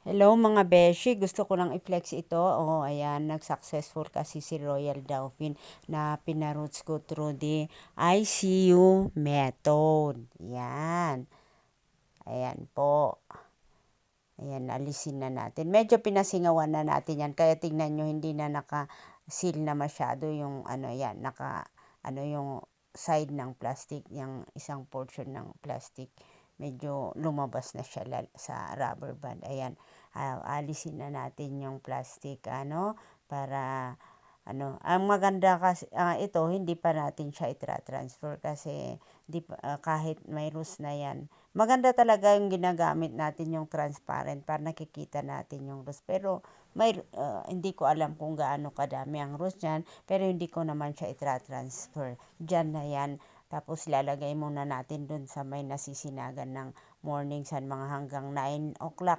Hello mga beshi, gusto ko lang i-flex ito. Oh, ayan, nag-successful kasi si Royal Dauphin na pinaroots ko through the ICU method. Yan. Ayan po. Ayan, alisin na natin. Medyo pinasingawan na natin yan. Kaya tingnan nyo, hindi na naka-seal na masyado yung yan, yung side ng plastic, yung isang portion ng plastic. Medyo lumabas na siya sa rubber band. Ayan, alisin na natin yung plastic, para ang maganda kasi ito hindi pa natin siya i-transfer kasi kahit may rust na yan. Maganda talaga yung ginagamit natin yung transparent para nakikita natin yung rust. Pero hindi ko alam kung gaano kadami ang rust niyan, pero hindi ko naman siya i-transfer. Diyan na yan. Tapos lalagay muna natin dun sa may nasisinagan ng morning sun mga hanggang 9 o'clock